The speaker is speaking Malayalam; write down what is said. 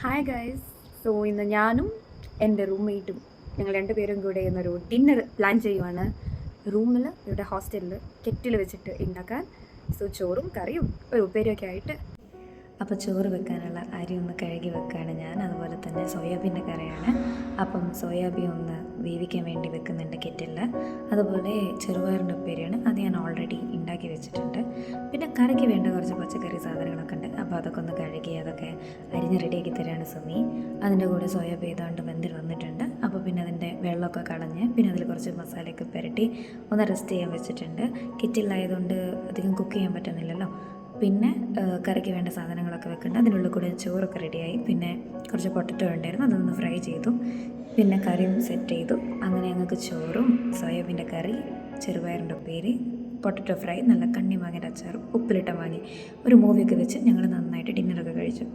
Hi guys. സോ ഇന്ന് ഞാനും എൻ്റെ റൂംമേറ്റും ഞങ്ങൾ രണ്ടുപേരും കൂടെ ഇന്നൊരു ഡിന്നർ പ്ലാൻ ചെയ്യുവാണ്. റൂമിൽ ഇവിടെ ഹോസ്റ്റലിൽ കെറ്റിൽ വെച്ചിട്ട് ഉണ്ടാക്കാൻ. സോ ചോറും കറിയും ഒരു ഉപ്പേരിയൊക്കെ ആയിട്ട്. അപ്പോൾ ചോറ് വെക്കാനുള്ള അരി ഒന്ന് കഴുകി വെക്കുകയാണ് ഞാൻ. അതുപോലെ തന്നെ സോയാബീൻ്റെ കറിയാണ്. അപ്പം സോയാബീൻ ഒന്ന് വേവിക്കാൻ വേണ്ടി വെക്കുന്നുണ്ട് കെറ്റിലിൽ. അതുപോലെ ചെറുപയറിൻ്റെ ഉപ്പേരിയാണ്, അത് ഞാൻ ഓൾറെഡി ഉണ്ടാക്കി വെച്ചിട്ടുണ്ട്. പിന്നെ കറിക്ക് വേണ്ട കുറച്ച് പച്ചക്കറി സാധനങ്ങളൊക്കെ ഉണ്ട്. അപ്പോൾ അതൊക്കെ ഒന്ന് കഴുകി അതൊക്കെ അരിഞ്ഞ് റെഡിയാക്കി തരാണ് സുമി. അതിൻ്റെ കൂടെ സോയാബീൻ ഏതാണ്ട് വെന്തിൽ വന്നിട്ടുണ്ട്. അപ്പോൾ പിന്നെ അതിൻ്റെ വെള്ളമൊക്കെ കളഞ്ഞ് പിന്നെ അതിൽ കുറച്ച് മസാലയൊക്കെ പുരട്ടി ഒന്ന് റെസ്റ്റ് ചെയ്യാൻ വെച്ചിട്ടുണ്ട്. കിച്ചണിലായതുകൊണ്ട് അധികം കുക്ക് ചെയ്യാൻ പറ്റുന്നില്ലല്ലോ. പിന്നെ കറിക്ക് വേണ്ട സാധനങ്ങളൊക്കെ വെക്കുന്നുണ്ട്. അതിനുള്ളിൽ കൂടെ ചോറൊക്കെ റെഡിയായി. പിന്നെ കുറച്ച് പൊട്ടറ്റോ ഉണ്ടായിരുന്നു, അതൊന്ന് ഫ്രൈ ചെയ്തു. പിന്നെ കറിയും സെറ്റ് ചെയ്തു. അങ്ങനെ ഞങ്ങൾക്ക് ചോറും സോയാബീൻ്റെ കറി, ചെറുപയറിൻ്റെ ഉപ്പേരി, പൊട്ടറ്റോ ഫ്രൈ, നല്ല കണ്ണി മാങ്ങയുടെ അച്ചാറും ഉപ്പിലിട്ട മാങ്ങി, ഒരു മൂവിയൊക്കെ വെച്ച് ഞങ്ങൾ നന്നായിട്ട് ഡിന്നറൊക്കെ കഴിച്ചു.